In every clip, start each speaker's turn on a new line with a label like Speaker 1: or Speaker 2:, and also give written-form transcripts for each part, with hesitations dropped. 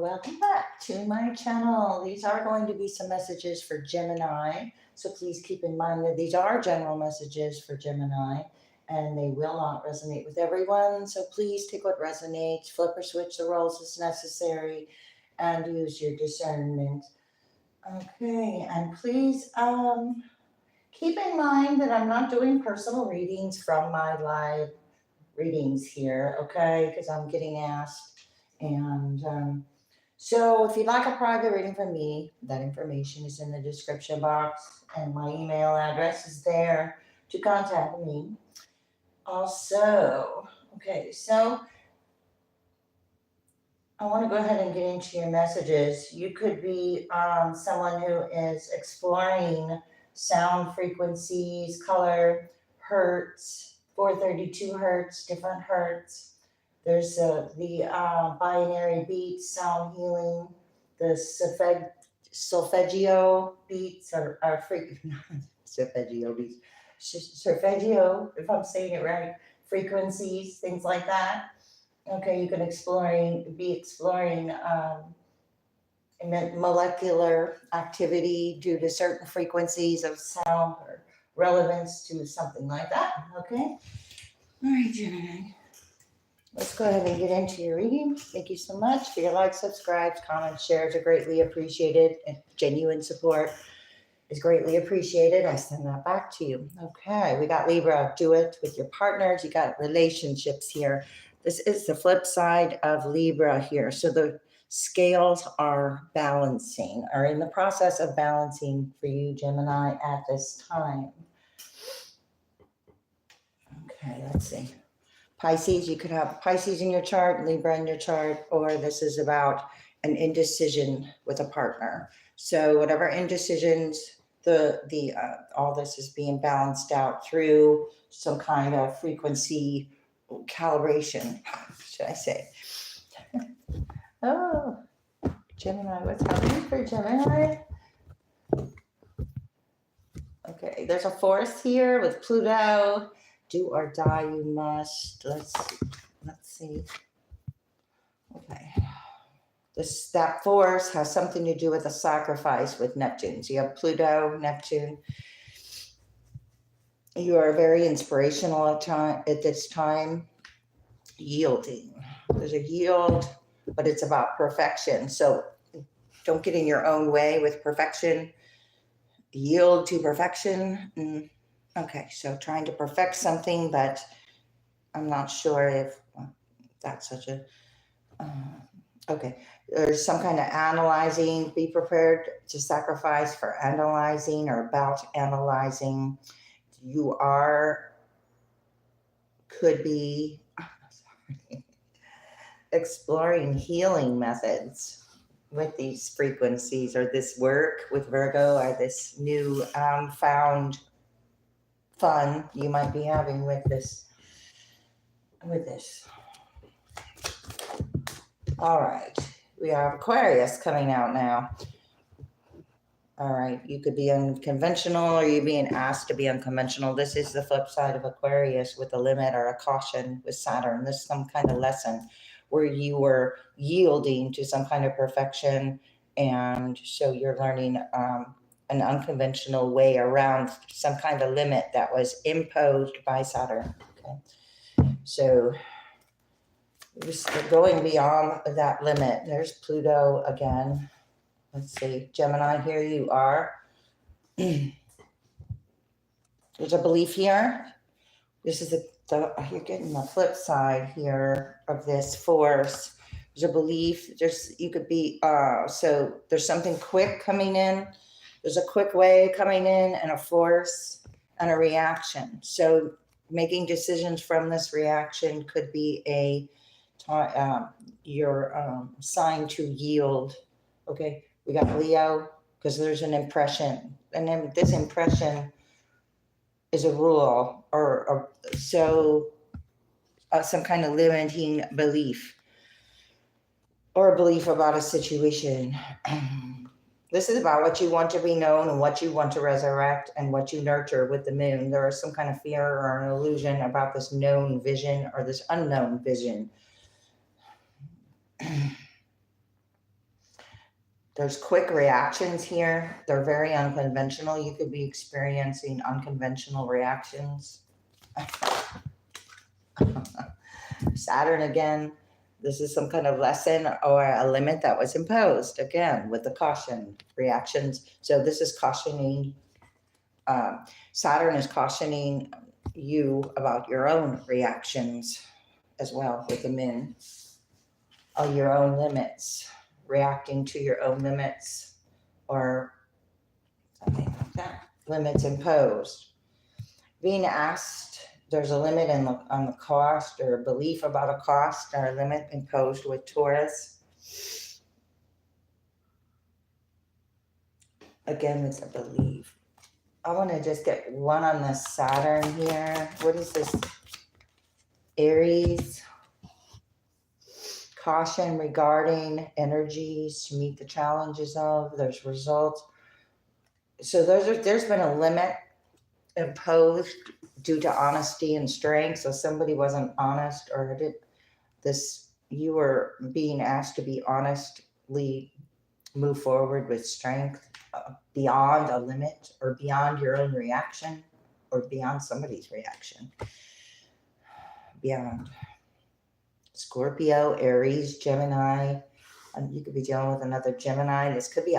Speaker 1: welcome back to my channel. These are going to be some messages for Gemini, so please keep in mind that these are general messages for Gemini and they will not resonate with everyone, so please take what resonates, flip or switch the roles as necessary, and use your discernment. Okay, and please keep in mind that I'm not doing personal readings from my live readings here, okay, because I'm getting asked. And so if you'd like a private reading from me, that information is in the description box and my email address is there to contact me. Also, okay, so I want to go ahead and get into your messages. You could be someone who is exploring sound frequencies, color, hertz, 432 hertz, different hertz. There's the binary beats, sound healing, the solfeggio beats are solfeggio beats, solfeggio, if I'm saying it right, frequencies, things like that. Okay, you can be exploring molecular activity due to certain frequencies of sound or relevance to something like that. Okay, all right, Gemini. Let's go ahead and get into your reading. Thank you so much for your likes, subscribes, comments, shares are greatly appreciated, and genuine support is greatly appreciated. I send that back to you. Okay, we got Libra. Do it with your partners. You got relationships here. This is the flip side of Libra here. So the scales are in the process of balancing for you, Gemini, at this time. Okay, let's see. Pisces, you could have Pisces in your chart, Libra in your chart, or this is about an indecision with a partner. So whatever indecisions, all this is being balanced out through some kind of frequency calibration, should I say. Oh, Gemini, what's happening for Gemini? Okay, there's a force here with Pluto. Do or die you must. Let's see. Okay. That force has something to do with a sacrifice with Neptune. So you have Pluto, Neptune. You are very inspirational at this time. Yielding. There's a yield, but it's about perfection. So don't get in your own way with perfection. Yield to perfection. Okay, so trying to perfect something, but I'm not sure if that's such a... okay, there's some kind of analyzing. Be prepared to sacrifice for analyzing or about analyzing. You could be exploring healing methods with these frequencies or this work with Virgo or this new found fun you might be having with this. All right, we have Aquarius coming out now. All right, you could be unconventional or you're being asked to be unconventional. This is the flip side of Aquarius with a limit or a caution with Saturn. This is some kind of lesson where you were yielding to some kind of perfection, and so you're learning an unconventional way around some kind of limit that was imposed by Saturn. Okay, so going beyond that limit. There's Pluto again. Let's see, Gemini, here you are. There's a belief here. This is you're getting the flip side here of this force. There's a belief. You could be, so there's something quick coming in. There's a quick way coming in and a force and a reaction. So making decisions from this reaction could be your sign to yield. Okay, we got Leo because there's an impression, and then this impression is a rule or some kind of limiting belief or a belief about a situation. This is about what you want to be known and what you want to resurrect and what you nurture with the moon. There is some kind of fear or an illusion about this known vision or this unknown vision. There's quick reactions here. They're very unconventional. You could be experiencing unconventional reactions. Saturn again. This is some kind of lesson or a limit that was imposed, again, with the caution reactions. So this is cautioning, Saturn is cautioning you about your own reactions as well with the Min, your own limits, reacting to your own limits or something like that, limits imposed. Being asked, there's a limit on the cost or a belief about a cost or a limit imposed with Taurus. Again, it's a belief. I want to just get one on the Saturn here. What is this? Aries. Caution regarding energies to meet the challenges of. There's results. So there's been a limit imposed due to honesty and strength. So somebody wasn't honest, or did this, you were being asked to be honestly move forward with strength beyond a limit or beyond your own reaction or beyond somebody's reaction. Beyond. Scorpio, Aries, Gemini. You could be dealing with another Gemini. This could be,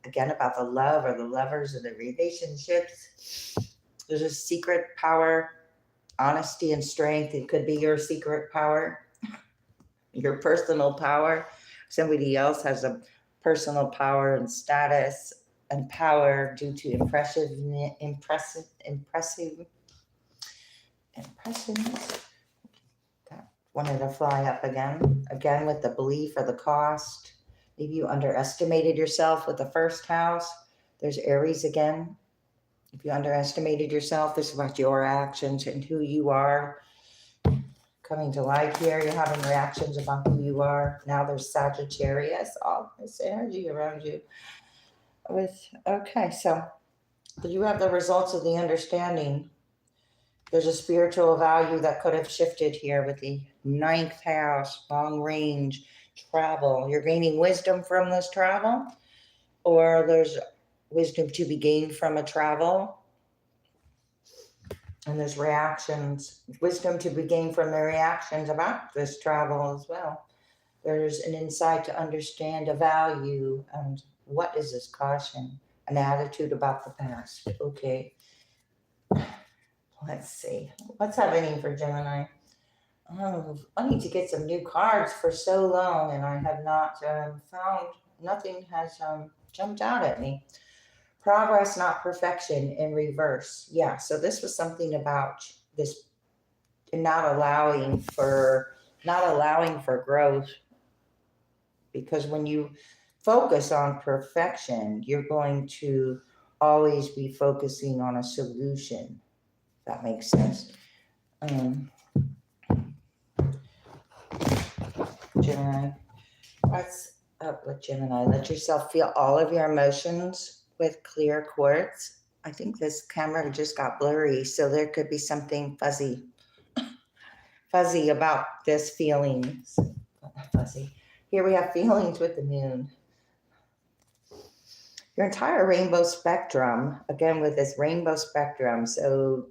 Speaker 1: again, about the love or the lovers or the relationships. There's a secret power, honesty and strength. It could be your secret power, your personal power. Somebody else has a personal power and status and power due to impressiveness. That wanted to fly up again with the belief or the cost. Maybe you underestimated yourself with the first house. There's Aries again. If you underestimated yourself, this is about your actions and who you are. Coming to light here, you're having reactions about who you are. Now there's Sagittarius, all this energy around you. Okay, so you have the results of the understanding. There's a spiritual value that could have shifted here with the 9th house, long range travel. You're gaining wisdom from this travel, or there's wisdom to be gained from a travel. And there's reactions, wisdom to be gained from the reactions about this travel as well. There's an insight to understand a value and what is this caution, an attitude about the past. Okay. Let's see. What's happening for Gemini? Oh, I need to get some new cards for so long, and I have not found, nothing has jumped out at me. Progress, not perfection, in reverse. Yeah, so this was something about this not allowing for growth, because when you focus on perfection, you're going to always be focusing on a solution. If that makes sense. Gemini, what's up with Gemini? Let yourself feel all of your emotions with clear quartz. I think this camera just got blurry, so there could be something fuzzy about this feelings. Fuzzy. Here we have feelings with the moon. Your entire rainbow spectrum, again with this rainbow spectrum, so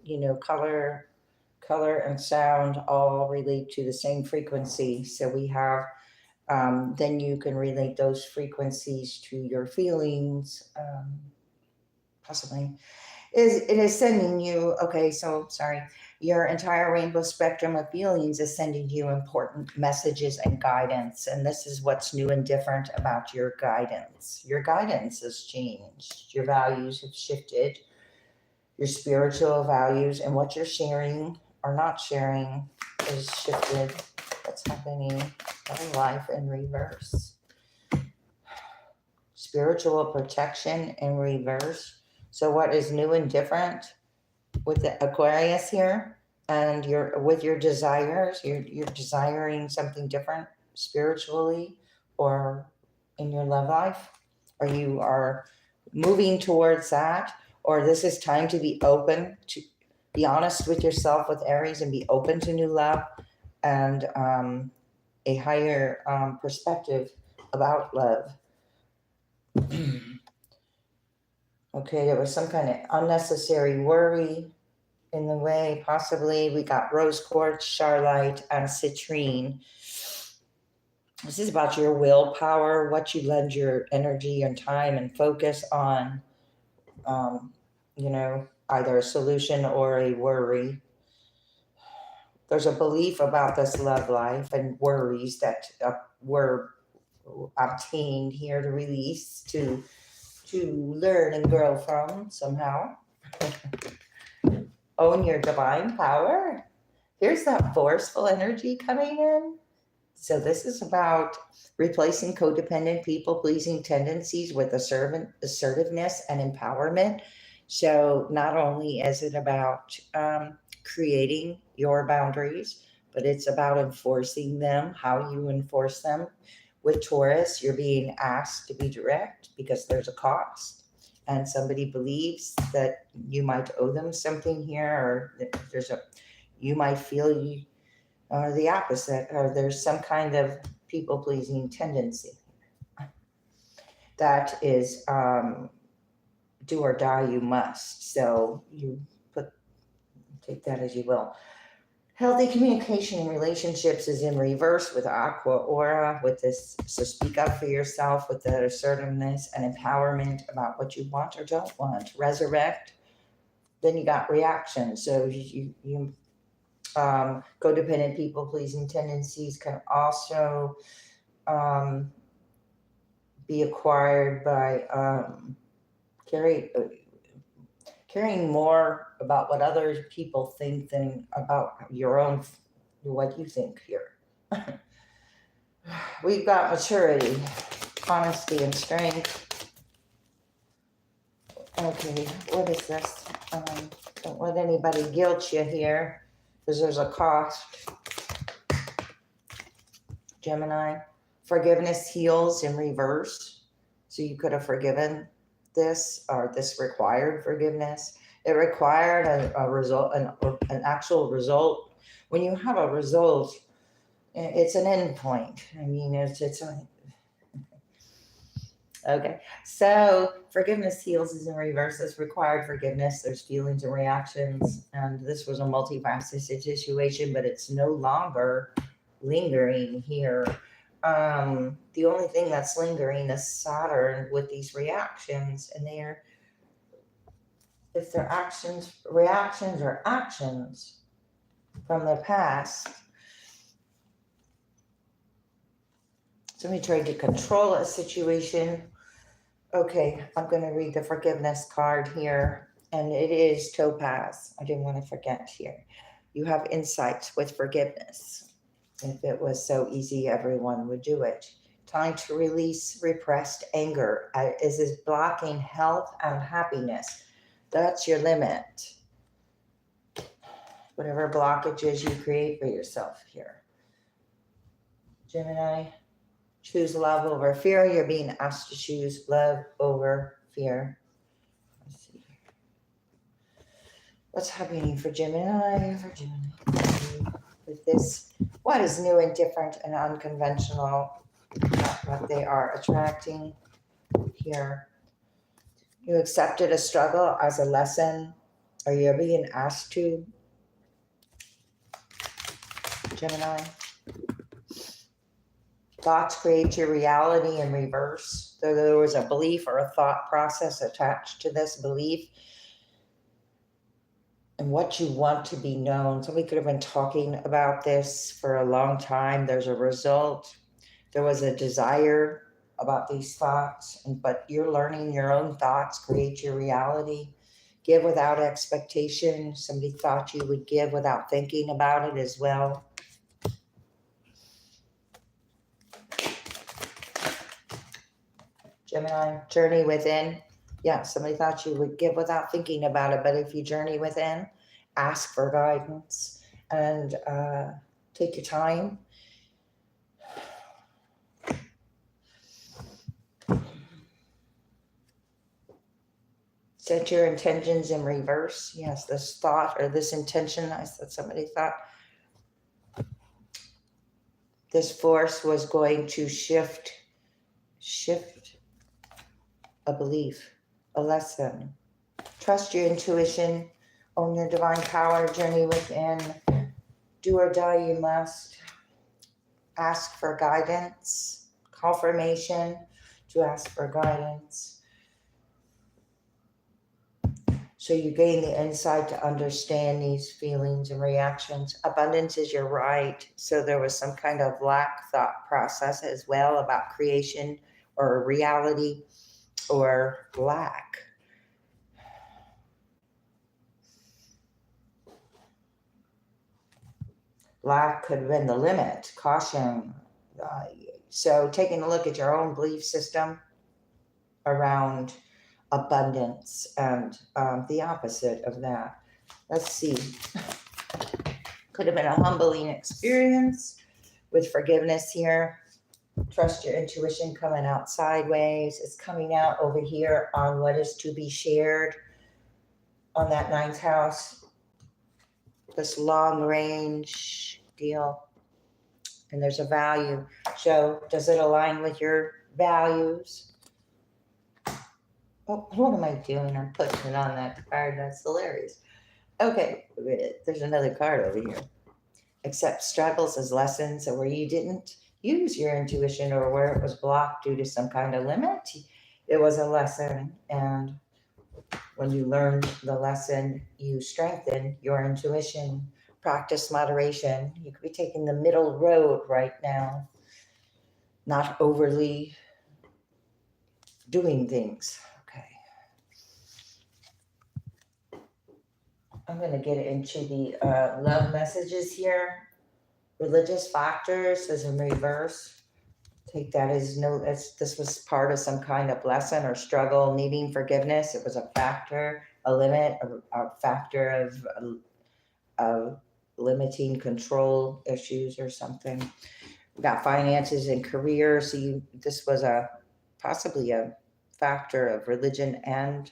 Speaker 1: color and sound all relate to the same frequency. So we have then you can relate those frequencies to your feelings, possibly. It is sending you, okay, so sorry, your entire rainbow spectrum of feelings is sending you important messages and guidance. And this is what's new and different about your guidance. Your guidance has changed. Your values have shifted. Your spiritual values and what you're sharing or not sharing is shifted. What's happening in life in reverse. Spiritual protection in reverse. So what is new and different with the Aquarius here, and with your desires, you're desiring something different spiritually or in your love life, or you are moving towards that, or this is time to be open, to be honest with yourself with Aries and be open to new love and a higher perspective about love. Okay, there was some kind of unnecessary worry in the way, possibly. We got rose quartz, charlotte, and citrine. This is about your willpower, what you lend your energy and time and focus on, either a solution or a worry. There's a belief about this love life and worries that were obtained here to release, to learn and grow from somehow. Own your divine power. Here's that forceful energy coming in. So this is about replacing codependent, people-pleasing tendencies with assertiveness and empowerment. So not only is it about creating your boundaries, but it's about enforcing them, how you enforce them. With Taurus, you're being asked to be direct because there's a cost. And somebody believes that you might owe them something here, or that you might feel the opposite, or there's some kind of people-pleasing tendency that is do or die, you must. So you take that as you will. Healthy communication in relationships is in reverse with Aqua Aura, with this. So speak up for yourself with the assertiveness and empowerment about what you want or don't want. Resurrect. Then you got reaction. So you codependent, people-pleasing tendencies can also be acquired by caring more about what other people think than about what you think here. We've got maturity, honesty, and strength. Okay, what is this? Don't let anybody guilt you here, because there's a cost. Gemini, forgiveness heals in reverse. So you could have forgiven this, or this required forgiveness. It required a result, an actual result. When you have a result, it's an end point. I mean, okay. So forgiveness heals is in reverse. This required forgiveness. There's feelings and reactions, and this was a multifaceted situation, but it's no longer lingering here. The only thing that's lingering is Saturn with these reactions, and if they're reactions or actions from the past. Somebody tried to control a situation. Okay, I'm going to read the forgiveness card here, and it is Topaz. I didn't want to forget here. You have insights with forgiveness. If it was so easy, everyone would do it. Time to release repressed anger. Is this blocking health and happiness? That's your limit. Whatever blockages you create for yourself here. Gemini, choose love over fear. You're being asked to choose love over fear. Let's see. What's happening for Gemini? With this, what is new and different and unconventional, what they are attracting here. You accepted a struggle as a lesson, or you're being asked to. Gemini. Thoughts create your reality in reverse. So there was a belief or a thought process attached to this belief and what you want to be known. Somebody could have been talking about this for a long time. There's a result. There was a desire about these thoughts, but you're learning your own thoughts create your reality. Give without expectation. Somebody thought you would give without thinking about it as well. Gemini, journey within. Yeah, somebody thought you would give without thinking about it, but if you journey within, ask for guidance and take your time. Set your intentions in reverse. Yes, this thought or this intention, I said somebody thought this force was going to shift a belief, a lesson. Trust your intuition, own your divine power, journey within. Do or die you must. Ask for guidance, confirmation to ask for guidance. So you gain the insight to understand these feelings and reactions. Abundance is your right. So there was some kind of lack thought process as well about creation or reality or lack. Lack could have been the limit, caution. So taking a look at your own belief system around abundance and the opposite of that. Let's see. Could have been a humbling experience with forgiveness here. Trust your intuition coming out sideways. It's coming out over here on what is to be shared on that ninth house. This long range deal. And there's a value. So does it align with your values? Oh, what am I doing? I'm putting it on that card. That's hilarious. Okay, there's another card over here. Accept struggles as lessons, or where you didn't use your intuition or where it was blocked due to some kind of limit. It was a lesson. And when you learn the lesson, you strengthen your intuition. Practice moderation. You could be taking the middle road right now, not overly doing things. I'm going to get into the love messages here. Religious factors is in reverse. Take that as this was part of some kind of lesson or struggle, needing forgiveness. It was a factor, a limit, a factor of limiting control issues or something. We got finances and career. So this was possibly a factor of religion and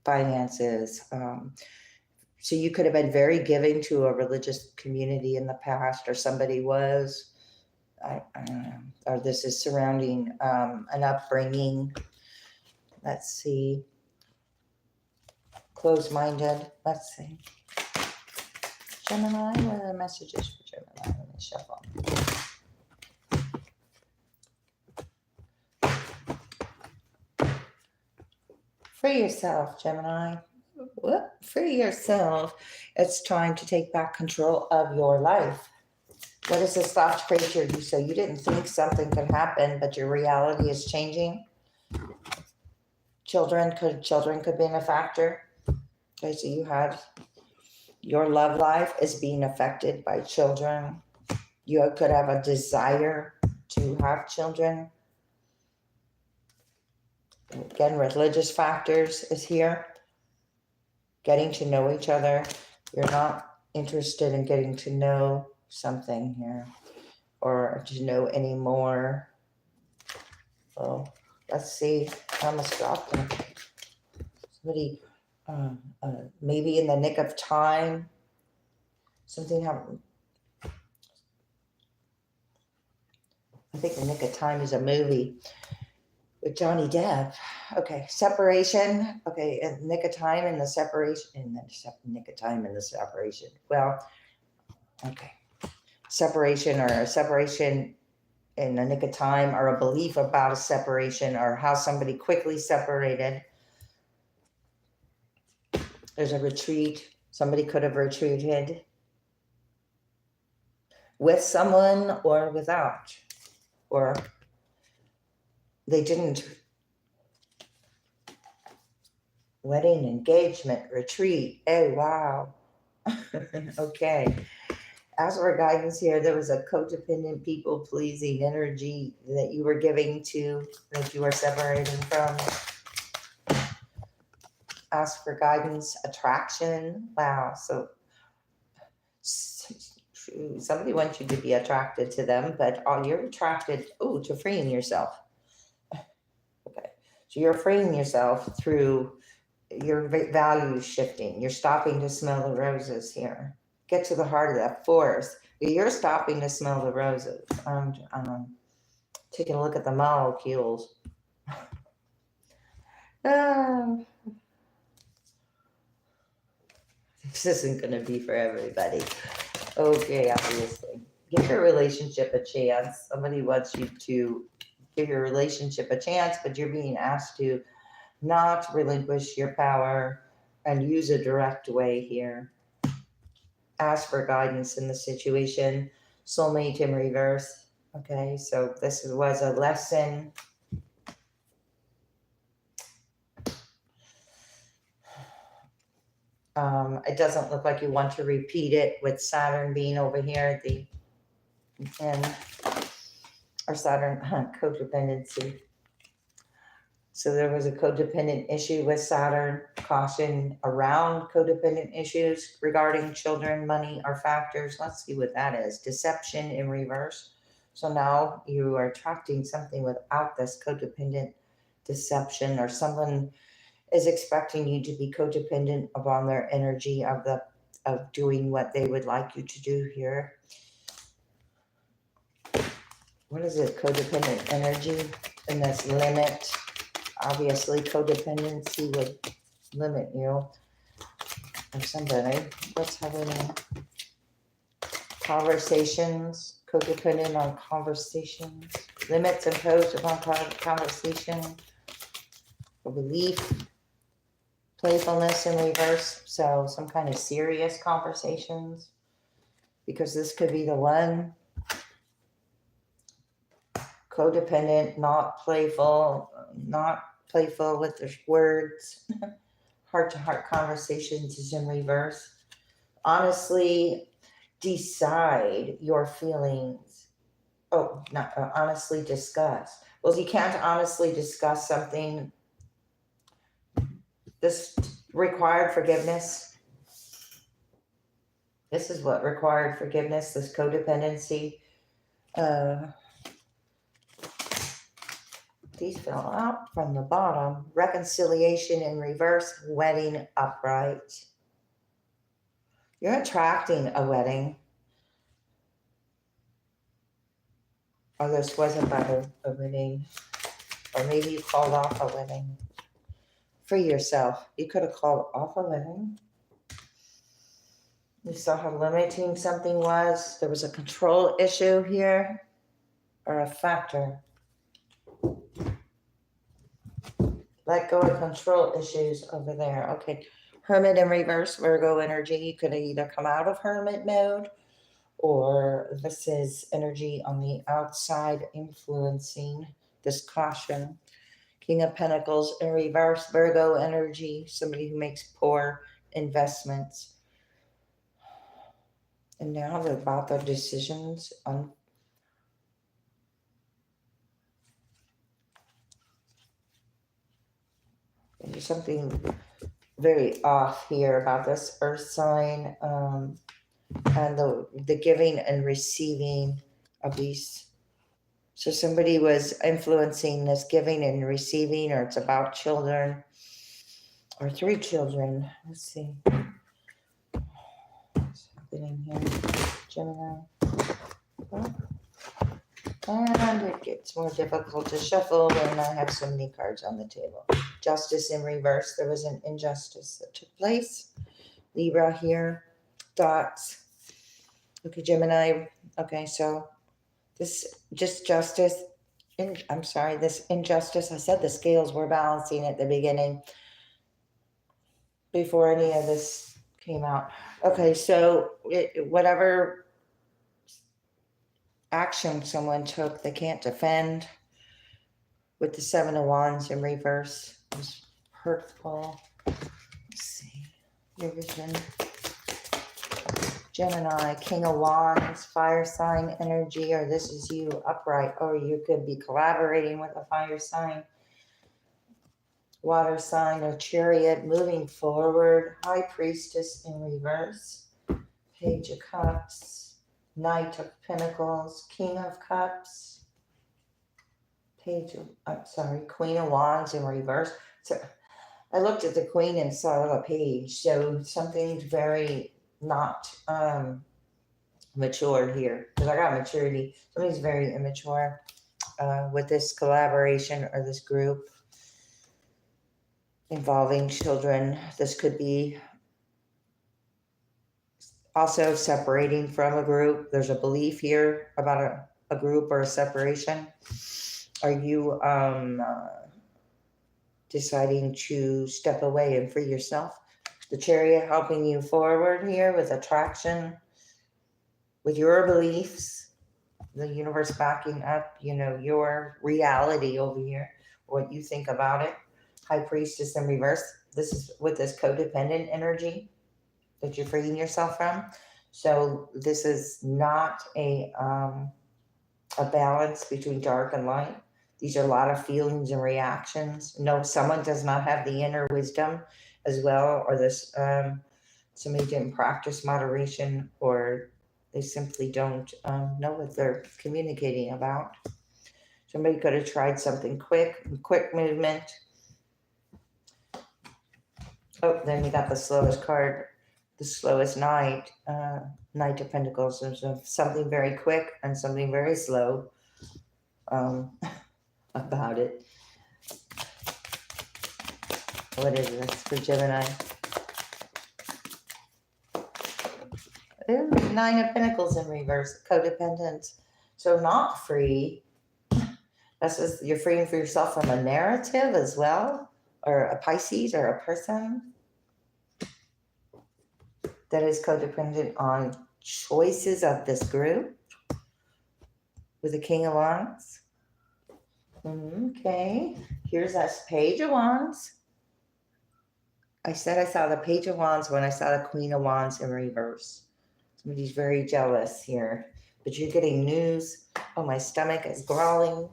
Speaker 1: finances. So you could have been very giving to a religious community in the past, or somebody was, I don't know, or this is surrounding an upbringing. Let's see. Closed-minded. Let's see. Gemini, what are the messages for Gemini? Let me shuffle. Free yourself, Gemini. Free yourself. It's time to take back control of your life. What is this soft creature you say? You didn't think something could happen, but your reality is changing. Children could be a factor. Okay, so you had your love life is being affected by children. You could have a desire to have children. Again, religious factors is here. Getting to know each other. You're not interested in getting to know something here or to know any more. So let's see. I almost dropped them. Somebody, maybe in the nick of time, something happened. I think The Nick of Time is a movie with Johnny Depp. Okay, separation. Okay, in the nick of time and the separation. In the nick of time and the separation. Well, okay. Separation or a separation in the nick of time, or a belief about a separation, or how somebody quickly separated. There's a retreat. Somebody could have retreated with someone or without, or they didn't. Wedding, engagement, retreat. Oh, wow. Okay. As for guidance here, there was a codependent, people-pleasing energy that you were giving to, that you were separating from. Ask for guidance, attraction. Wow. So somebody wants you to be attracted to them, but you're attracted, to freeing yourself. Okay. So you're freeing yourself through your values shifting. You're stopping to smell the roses here. Get to the heart of that forest. You're stopping to smell the roses. Taking a look at the molecules. This isn't going to be for everybody. Okay, obviously. Give your relationship a chance. Somebody wants you to give your relationship a chance, but you're being asked to not relinquish your power and use a direct way here. Ask for guidance in the situation. Soulmate in reverse. Okay, so this was a lesson. It doesn't look like you want to repeat it with Saturn being over here at the end, or Saturn codependency. So there was a codependent issue with Saturn. Caution around codependent issues regarding children, money, or factors. Let's see what that is. Deception in reverse. So now you are attracting something without this codependent deception, or someone is expecting you to be codependent upon their energy of doing what they would like you to do here. What is it? Codependent energy and this limit. Obviously, codependency would limit you or somebody. What's happening? Conversations. Codependent on conversations. Limits imposed upon conversation. A belief. Playfulness in reverse, so some kind of serious conversations, because this could be the one. Codependent, not playful with their words. Heart-to-heart conversations is in reverse. Honestly, decide your feelings. Oh, not honestly discuss. Well, you can't honestly discuss something. This required forgiveness. This is what required forgiveness, this codependency. These fell out from the bottom. Reconciliation in reverse, wedding upright. You're attracting a wedding. Or this wasn't about a wedding. Or maybe you called off a wedding. For yourself. You could have called off a wedding. You saw how limiting something was. There was a control issue here. Or a factor. Let go of control issues over there. Okay. Hermit in reverse, Virgo energy. You could have either come out of hermit mode, or this is energy on the outside influencing this caution. King of Pentacles in reverse, Virgo energy. Somebody who makes poor investments. And now about their decisions on there's something very off here about this earth sign, and the giving and receiving of these. So somebody was influencing this giving and receiving, or it's about children, or 3 children. Let's see. What's happening here? Gemini. And it gets more difficult to shuffle when I have so many cards on the table. Justice in reverse. There was an injustice that took place. Libra here. Dots. Okay, Gemini. Okay, so this just justice. I'm sorry, this injustice. I said the scales were balancing at the beginning before any of this came out. Okay, so whatever action someone took, they can't defend. With the 7 of Wands in reverse, it was hurtful. Let's see. Revision. Gemini, King of Wands, fire sign energy, or this is you upright, or you could be collaborating with a fire sign. Water sign or chariot, moving forward. High Priestess in reverse. Page of Cups. Knight of Pentacles. King of Cups. Queen of Wands in reverse. So I looked at the Queen and saw a page. So something's very not mature here. Because I got maturity. Something's very immature with this collaboration or this group. involving children. This could be also separating from a group. There's a belief here about a group or a separation. Are you deciding to step away and free yourself? The Chariot helping you forward here with attraction, with your beliefs, the universe backing up, your reality over here, what you think about it. High Priestess in reverse. This is with this codependent energy that you're freeing yourself from. So this is not a balance between dark and light. These are a lot of feelings and reactions. No, someone does not have the inner wisdom as well, or this somebody didn't practice moderation, or they simply don't know what they're communicating about. Somebody could have tried something quick movement. Oh, then we got the slowest card, the slowest Knight, Knight of Pentacles. There's something very quick and something very slow about it. What is this for Gemini? Ooh, Nine of Pentacles in reverse, codependence. So not free. This is, you're freeing for yourself from a narrative as well, or a Pisces or a person that is codependent on choices of this group with the King of Wands. Okay, here's us Page of Wands. I said I saw the Page of Wands when I saw the Queen of Wands in reverse. Somebody's very jealous here, but you're getting news. Oh, my stomach is growling.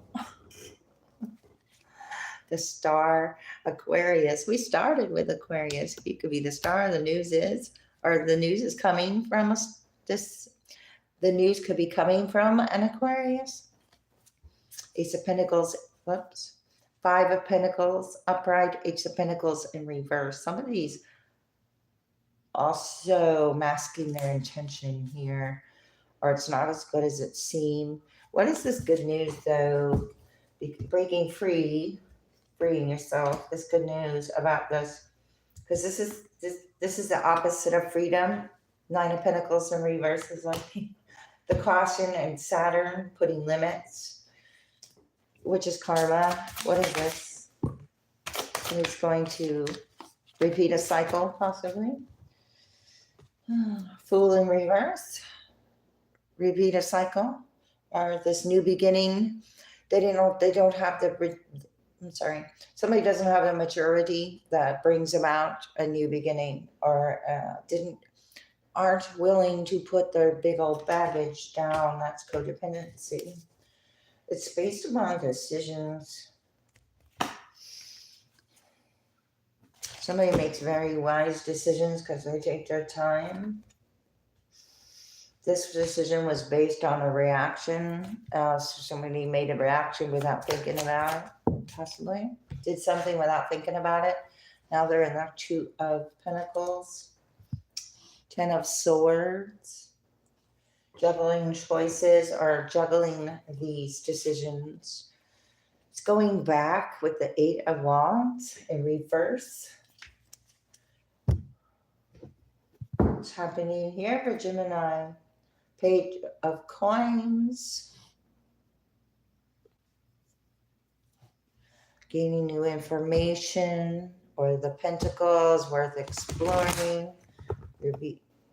Speaker 1: The Star, Aquarius. We started with Aquarius. You could be the star. The news is, or the news is coming from us. The news could be coming from an Aquarius. Ace of Pentacles. Whoops. Five of Pentacles upright. Ace of Pentacles in reverse. Some of these also masking their intention here, or it's not as good as it seemed. What is this good news though? Breaking free, freeing yourself. This good news about this, because this is the opposite of freedom. Nine of Pentacles in reverse is like the caution, and Saturn putting limits, which is karma. What is this? It's going to repeat a cycle, possibly. Fool in reverse. Repeat a cycle, or this new beginning. They don't have the. I'm sorry. Somebody doesn't have the maturity that brings about a new beginning, or aren't willing to put their big old baggage down. That's codependency. It's based upon decisions. Somebody makes very wise decisions because they take their time. This decision was based on a reaction. So somebody made a reaction without thinking about it, possibly. Did something without thinking about it. Now they're in the Two of Pentacles. 10 of Swords. Juggling choices, or juggling these decisions. It's going back with the Eight of Wands in reverse. What's happening here for Gemini? Page of Coins. Gaining new information, or the Pentacles, worth exploring. You're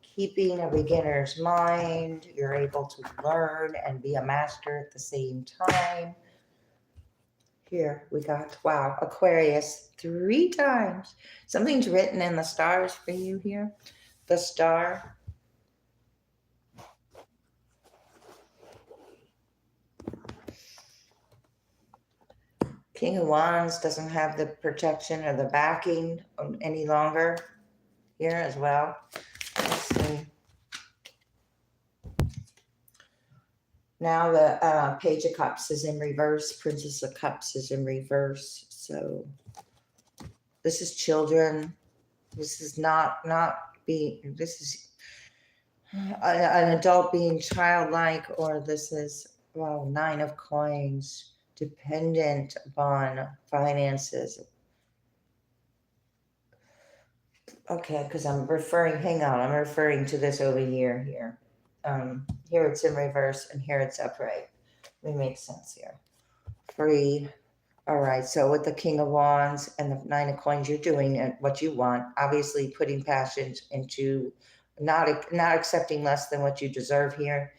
Speaker 1: keeping a beginner's mind. You're able to learn and be a master at the same time. Here we got, wow, Aquarius 3 times. Something's written in the stars for you here. The Star. King of Wands doesn't have the protection or the backing any longer here as well. Let's see. Now the Page of Cups is in reverse. Princess of Cups is in reverse. So this is children. This is not being, this is an adult being childlike, or this is, well, Nine of Coins, dependent upon finances. Okay, because I'm referring, hang on, I'm referring to this over here. Here it's in reverse and here it's upright. It makes sense here. Free. All right, so with the King of Wands and the Nine of Coins, you're doing what you want. Obviously, putting passions into not accepting less than what you deserve here.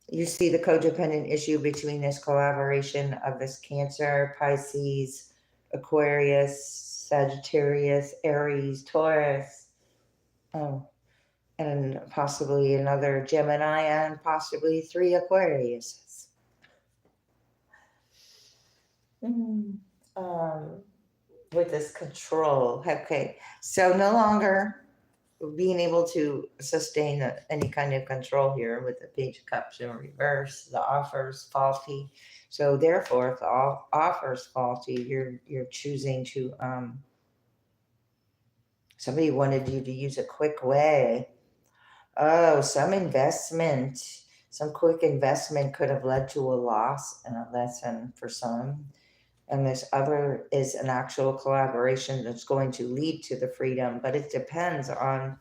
Speaker 1: You see the codependent issue between this collaboration of this Cancer, Pisces, Aquarius, Sagittarius, Aries, Taurus, and possibly another Gemini and possibly 3 Aquariuses. With this control. Okay, so no longer being able to sustain any kind of control here with the Page of Cups in reverse. The offer's faulty, so therefore, if the offer's faulty, you're choosing to somebody wanted you to use a quick way. Oh, some quick investment could have led to a loss and a lesson for some. And this other is an actual collaboration that's going to lead to the freedom, but it depends on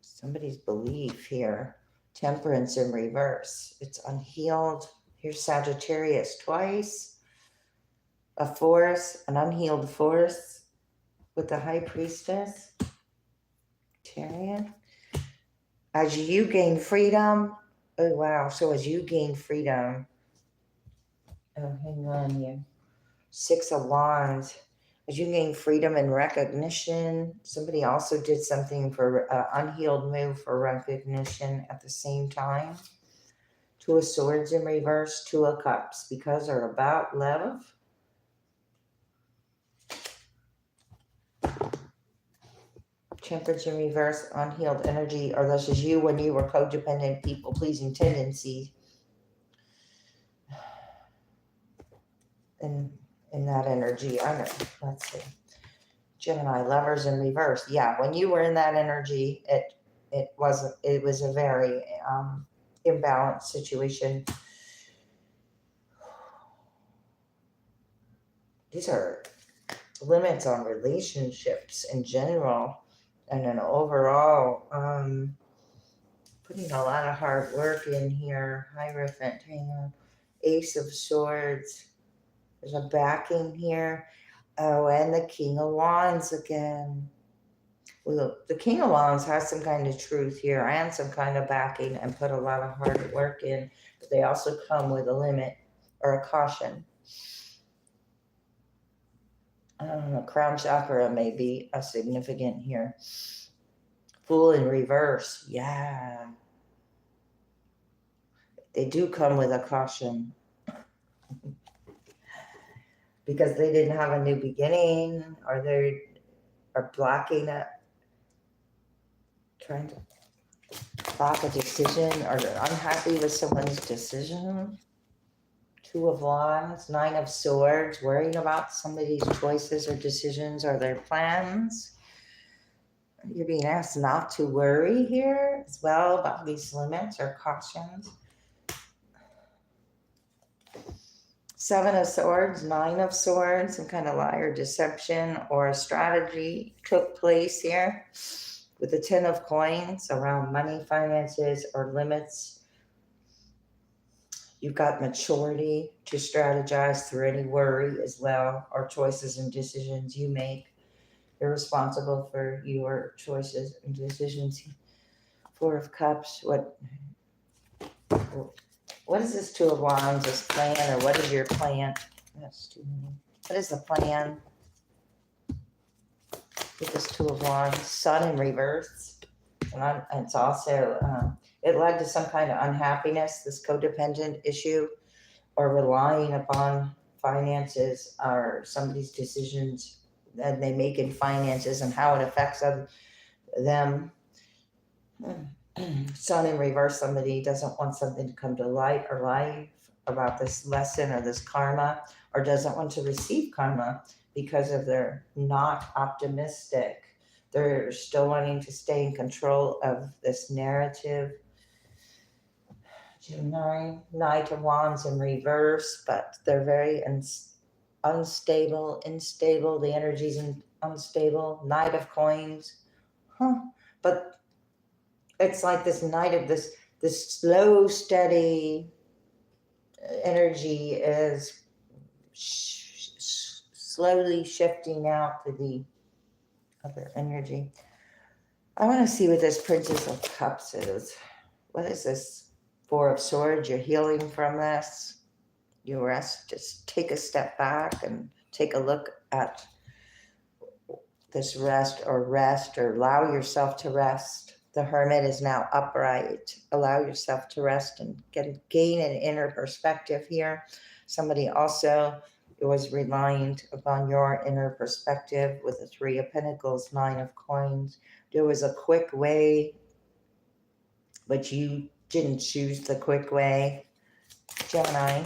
Speaker 1: somebody's belief here. Temperance in reverse. It's unhealed. Here's Sagittarius twice. A force, an unhealed force with the High Priestess. Chariot. As you gain freedom. Oh, wow. So as you gain freedom. Oh, hang on here. 6 of Wands. As you gain freedom and recognition, somebody also did something for unhealed move for recognition at the same time. 2 of Swords in reverse, 2 of Cups, because they're about love. Temperance in reverse, unhealed energy, or this is you when you were codependent, people-pleasing tendency. In that energy, I know. Let's see. Gemini, Lovers in reverse. Yeah, when you were in that energy, it was a very imbalanced situation. These are limits on relationships in general, and an overall putting a lot of hard work in here. Hierophant, hang on. Ace of Swords. There's a backing here. Oh, and the King of Wands again. Well, the King of Wands has some kind of truth here and some kind of backing and put a lot of hard work in, but they also come with a limit or a caution. Crown chakra may be a significant here. Fool in reverse. Yeah. They do come with a caution. Because they didn't have a new beginning, or they are blocking it, trying to block a decision, or they're unhappy with someone's decision. 2 of Wands, 9 of Swords, worrying about somebody's choices or decisions or their plans. You're being asked not to worry here as well about these limits or cautions. 7 of Swords, 9 of Swords, some kind of lie or deception or a strategy took place here with the 10 of Coins around money, finances, or limits. You've got maturity to strategize through any worry as well, or choices and decisions you make. You're responsible for your choices and decisions. 4 of Cups, what is this 2 of Wands, this plan, or what is your plan? That's too many. What is the plan with this 2 of Wands? Sun in reverse. And it's also, it led to some kind of unhappiness, this codependent issue, or relying upon finances or somebody's decisions that they make in finances and how it affects them. Sun in reverse, somebody doesn't want something to come to light or life about this lesson or this karma, or doesn't want to receive karma because of they're not optimistic. They're still wanting to stay in control of this narrative. Gemini, Knight of Wands in reverse, but they're very unstable. The energy's unstable. Knight of coins. Huh. But it's like this knight of this slow, steady energy is slowly shifting out to the other energy. I want to see what this Princess of Cups is. What is this? Four of Swords. You're healing from this. You rest. Just take a step back and take a look at this rest or allow yourself to rest. The Hermit is now upright. Allow yourself to rest and gain an inner perspective here. Somebody also was relying upon your inner perspective with the Three of Pentacles, Nine of Coins. There was a quick way, but you didn't choose the quick way. Gemini.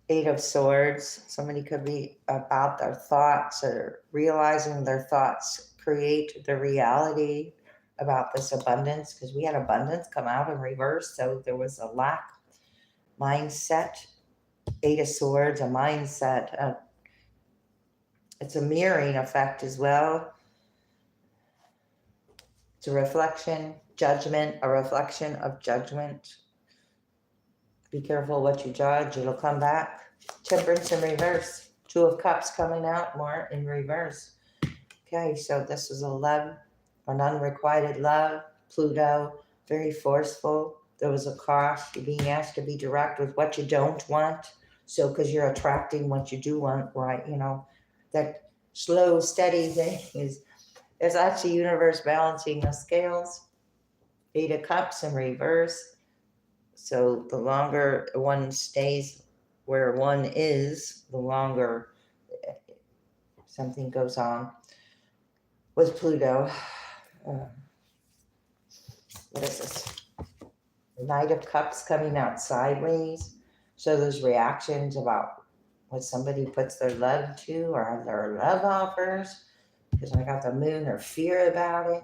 Speaker 1: Eight of Swords. Somebody could be about their thoughts or realizing their thoughts create the reality about this abundance, because we had abundance come out in reverse. So there was a lack mindset. Eight of Swords, a mindset. It's a mirroring effect as well. It's a reflection, judgment, a reflection of judgment. Be careful what you judge, it'll come back. Temperance in reverse. Two of Cups coming out more in reverse. Okay, so this is a love, an unrequited love. Pluto, very forceful. There was a cost. You're being asked to be direct with what you don't want. So, because you're attracting what you do want, right? You know, that slow, steady thing is actually universe balancing the scales. Eight of Cups in reverse. So the longer one stays where one is, the longer something goes on. With Pluto, what is this? Knight of Cups coming out sideways. So those reactions about what somebody puts their love to or their love offers, because I got the Moon, or fear about it.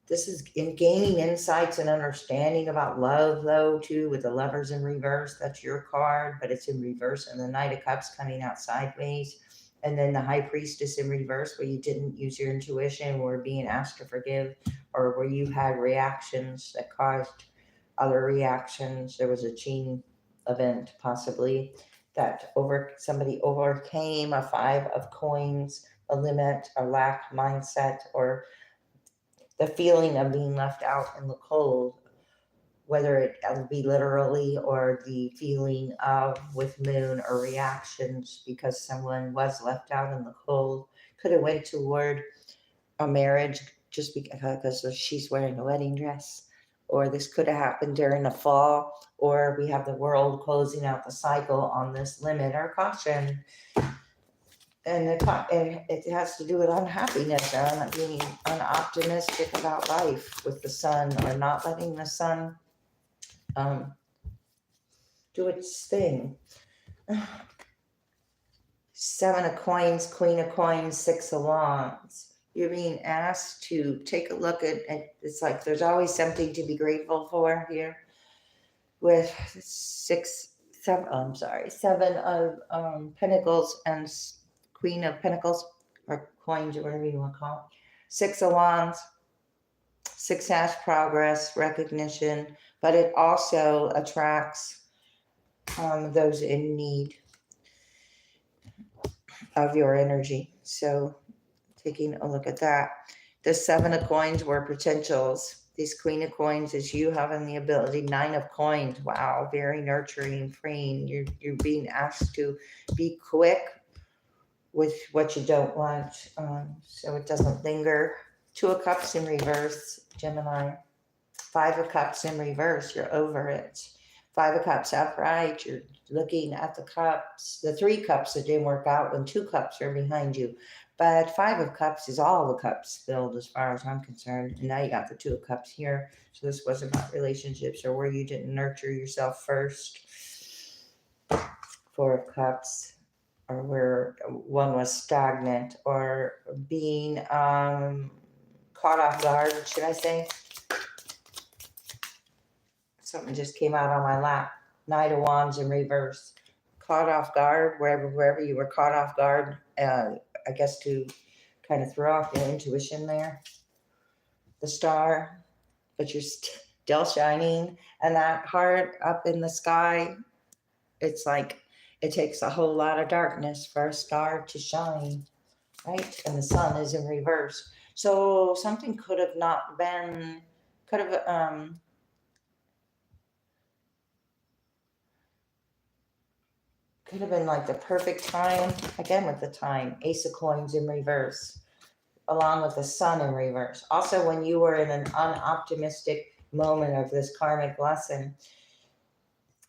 Speaker 1: This is in gaining insights and understanding about love, though, too, with the Lovers in reverse. That's your card, but it's in reverse. And the Knight of Cups coming out sideways. And then the High Priestess in reverse, where you didn't use your intuition, were being asked to forgive, or where you had reactions that caused other reactions. There was a chain event, possibly, that somebody overcame a Five of Coins, a limit, a lack mindset, or the feeling of being left out in the cold, whether it be literally or the feeling of with Moon or reactions because someone was left out in the cold. Could have went toward a marriage just because she's wearing a wedding dress, or this could have happened during the fall, or we have the world closing out the cycle on this limit or caution. And it has to do with unhappiness or being unoptimistic about life with the sun, or not letting the sun do its thing. Seven of Coins, Queen of Coins, Six of Wands. You're being asked to take a look at it's like there's always something to be grateful for here. With Seven of Pentacles and Queen of Pentacles, or Coins, or whatever you want to call it. Six of Wands. Success, progress, recognition, but it also attracts those in need of your energy. So taking a look at that. The Seven of Coins were potentials. This Queen of Coins is you having the ability. Nine of Coins, wow, very nurturing, freeing. You're being asked to be quick with what you don't want, so it doesn't linger. Two of Cups in reverse, Gemini. Five of Cups in reverse, you're over it. Five of Cups upright, you're looking at the cups. The Three Cups that didn't work out when Two Cups are behind you. But Five of Cups is all the cups filled as far as I'm concerned. And now you got the Two of Cups here. So this was about relationships or where you didn't nurture yourself first. Four of Cups, or where one was stagnant or being caught off guard, should I say? Something just came out on my lap. Knight of Wands in reverse. caught off guard, wherever you were caught off guard, I guess to kind of throw off your intuition there. The star, but you're still shining, and that heart up in the sky, it's like it takes a whole lot of darkness for a star to shine, right? And the sun is in reverse. So something could have not been, could have, could have been like the perfect time, again with the time, Ace of Coins in reverse, along with the sun in reverse. Also, when you were in an unoptimistic moment of this karmic lesson,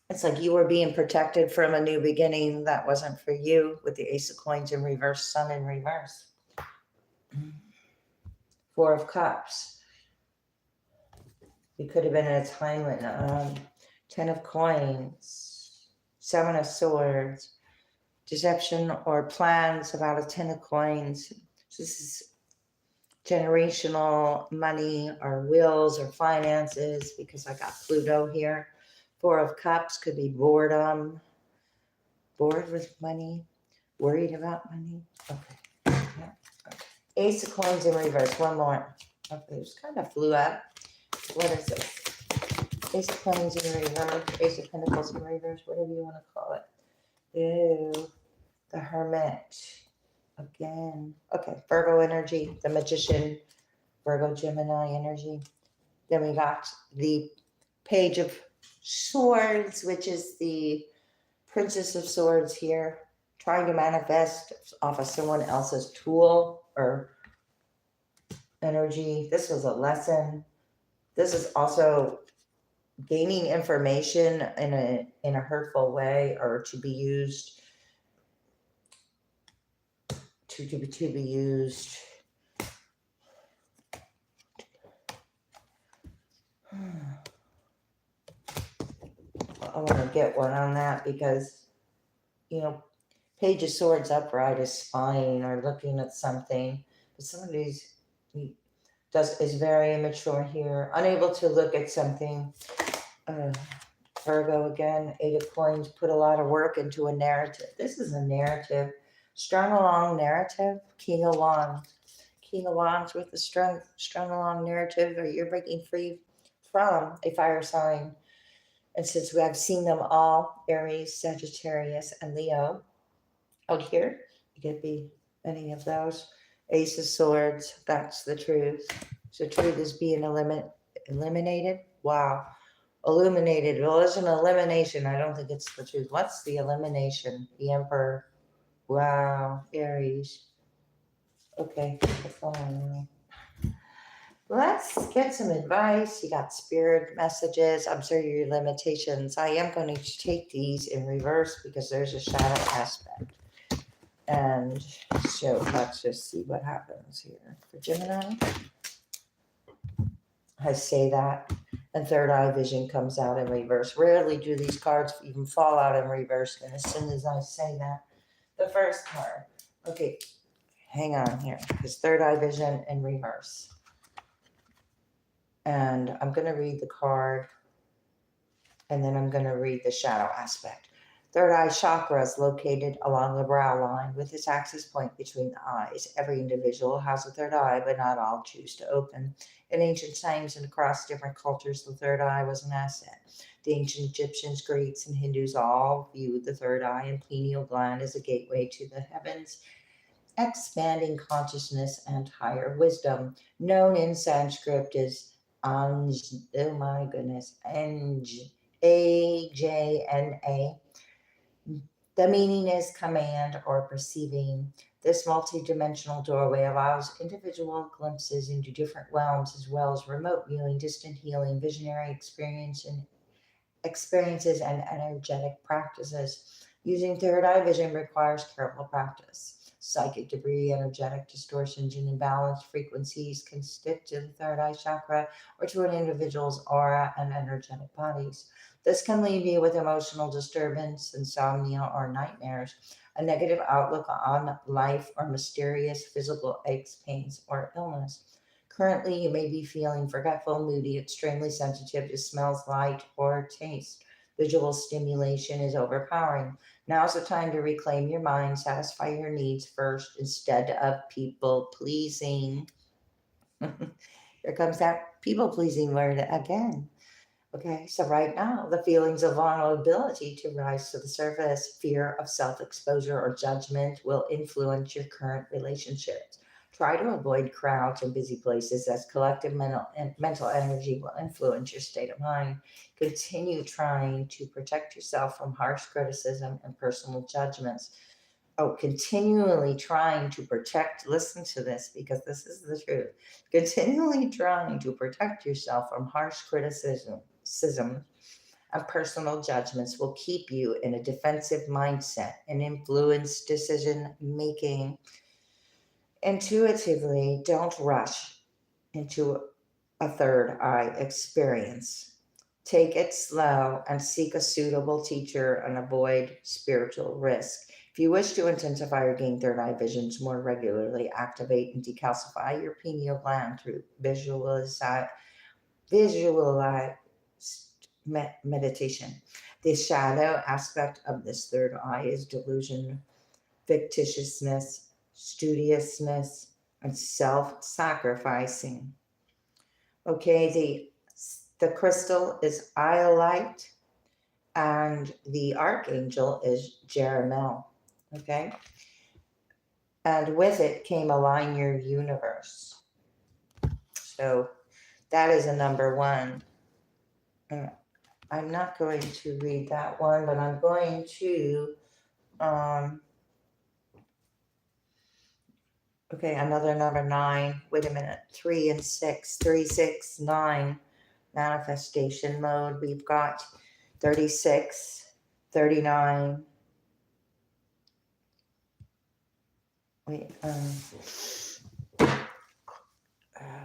Speaker 1: it's like you were being protected from a new beginning that wasn't for you with the Ace of Coins in reverse, sun in reverse. Four of Cups. You could have been in a time when 10 of Coins, 7 of Swords, deception or plans about a 10 of Coins. So this is generational money or wills or finances, because I got Pluto here. 4 of Cups could be boredom, bored with money, worried about money. Okay. Yeah. Okay. Ace of Coins in reverse. One more. Okay, just kind of flew up. What is this? Ace of Coins in reverse, Ace of Pentacles in reverse, whatever you want to call it. Ew, the Hermit. Again. Okay, Virgo energy, the Magician, Virgo Gemini energy. Then we got the Page of Swords, which is the Princess of Swords here, trying to manifest off of someone else's tool or energy. This was a lesson. This is also gaining information in a hurtful way, or to be used to be used. I want to get one on that because, you know, Page of Swords upright is spying or looking at something, but somebody's is very immature here, unable to look at something. Virgo again, 8 of Coins, put a lot of work into a narrative. This is a narrative, strung along narrative. King of Wands. King of Wands with the strung along narrative, or you're breaking free from a fire sign. And since we have seen them all, Aries, Sagittarius, and Leo, out here, you could be any of those. Ace of Swords, that's the truth. So truth is being eliminated. Wow. Illuminated. Well, it's an elimination. I don't think it's the truth. What's the elimination? The Emperor. Wow. Aries. Okay. That's all I know. Let's get some advice. You got spirit messages. Observe your limitations. I am going to take these in reverse because there's a shadow aspect. And so let's just see what happens here. For Gemini, I say that, and third eye vision comes out in reverse. Rarely do these cards even fall out in reverse. And as soon as I say that, the first card. Okay, hang on here, because third eye vision in reverse. And I'm going to read the card, and then I'm going to read the shadow aspect. Third eye chakra is located along the brow line with its axis point between the eyes. Every individual has a third eye, but not all choose to open. In ancient times and across different cultures, the third eye was an asset. The ancient Egyptians, Greeks, and Hindus all viewed the third eye and pineal gland as a gateway to the heavens, expanding consciousness and higher wisdom. Known in Sanskrit as Anj, oh my goodness, Anj, Ajna. The meaning is command or perceiving. This multidimensional doorway allows individual glimpses into different realms, as well as remote viewing, distant healing, visionary experiences, and energetic practices. Using third eye vision requires careful practice. Psychic debris, energetic distortions, and imbalanced frequencies can stick to the third eye chakra or to an individual's aura and energetic bodies. This can leave you with emotional disturbance, insomnia, or nightmares, a negative outlook on life, or mysterious physical aches, pains, or illness. Currently, you may be feeling forgetful, moody, extremely sensitive to smells, light, or taste. Visual stimulation is overpowering. Now's the time to reclaim your mind, satisfy your needs first instead of people pleasing. Here comes that people pleasing word again. Okay, so right now, the feelings of vulnerability to rise to the surface, fear of self exposure or judgment will influence your current relationships. Try to avoid crowds and busy places as collective mental energy will influence your state of mind. Continue trying to protect yourself from harsh criticism and personal judgments. Oh, continually trying to protect, listen to this because this is the truth. Continually trying to protect yourself from harsh criticism and personal judgments will keep you in a defensive mindset and influence decision making. Intuitively, don't rush into a third eye experience. Take it slow and seek a suitable teacher and avoid spiritual risk. If you wish to intensify or gain third eye visions more regularly, activate and decalcify your pineal gland through visualize meditation. The shadow aspect of this third eye is delusion, fictitiousness, studiousness, and self-sacrificing. Okay, the crystal is iolite, and the archangel is Jeremiel. Okay, and with it came align your universe. So that is a number one. I'm not going to read that one, but I'm going to, okay, another number 9. Wait a minute. 3 and 6. 3, 6, 9. Manifestation mode. We've got 36, 39. Wait,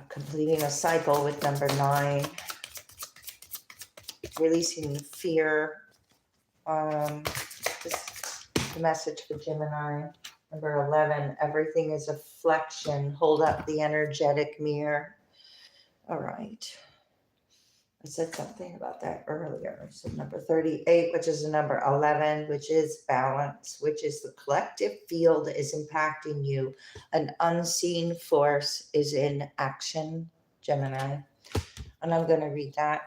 Speaker 1: completing a cycle with number 9. Releasing fear. The message for Gemini. Number 11, everything is a flexion. Hold up the energetic mirror. All right. I said something about that earlier. So number 38, which is the number 11, which is balance, which is the collective field is impacting you. An unseen force is in action, Gemini. And I'm going to read that.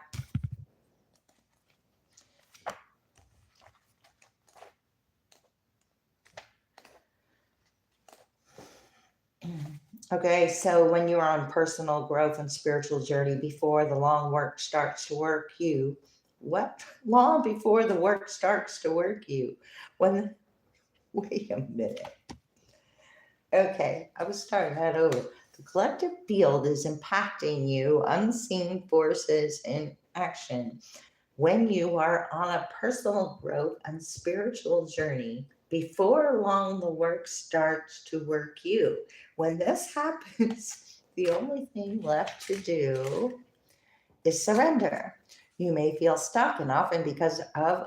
Speaker 1: Okay, so when you are on personal growth and spiritual journey, before the long work starts to work you, what? Long before the work starts to work you. Wait a minute. Okay, I was starting that over. The collective field is impacting you, unseen forces in action. When you are on a personal growth and spiritual journey, before long the work starts to work you. When this happens, the only thing left to do is surrender. You may feel stuck, and often because of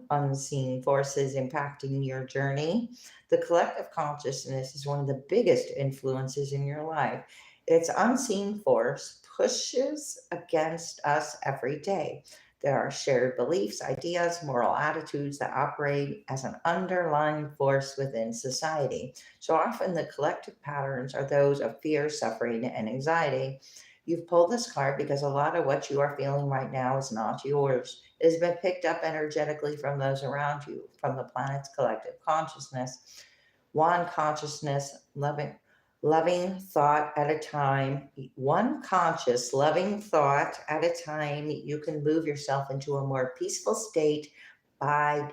Speaker 1: unseen forces impacting your journey. The collective consciousness is one of the biggest influences in your life. Its unseen force pushes against us every day. There are shared beliefs, ideas, moral attitudes that operate as an underlying force within society. So often the collective patterns are those of fear, suffering, and anxiety. You've pulled this card because a lot of what you are feeling right now is not yours. It has been picked up energetically from those around you, from the planet's collective consciousness. One consciousness, loving thought at a time, one conscious, loving thought at a time, you can move yourself into a more peaceful state by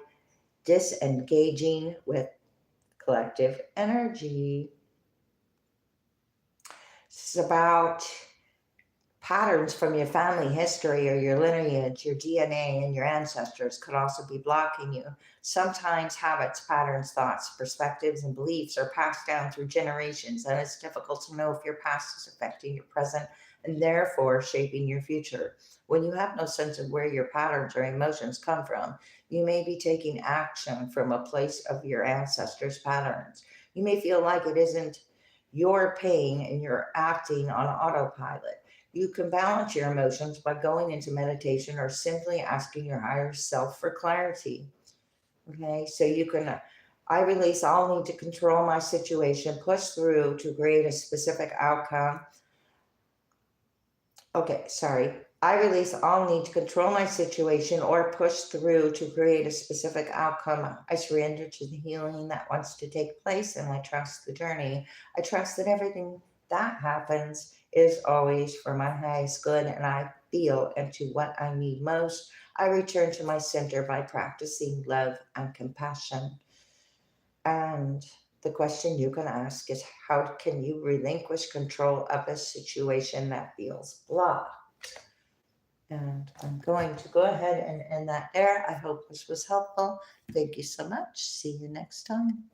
Speaker 1: disengaging with collective energy. It's about patterns from your family history or your lineage, your DNA, and your ancestors could also be blocking you. Sometimes habits, patterns, thoughts, perspectives, and beliefs are passed down through generations, and it's difficult to know if your past is affecting your present and therefore shaping your future. When you have no sense of where your patterns or emotions come from, you may be taking action from a place of your ancestors' patterns. You may feel like it isn't your pain and you're acting on autopilot. You can balance your emotions by going into meditation or simply asking your higher self for clarity. Okay, so you can, I release all need to control my situation, push through to create a specific outcome. Okay, sorry. I release all need to control my situation or push through to create a specific outcome. I surrender to the healing that wants to take place and I trust the journey. I trust that everything that happens is always for my highest good and I feel into what I need most. I return to my center by practicing love and compassion. And the question you can ask is how can you relinquish control of a situation that feels blocked? And I'm going to go ahead and end that there. I hope this was helpful. Thank you so much. See you next time.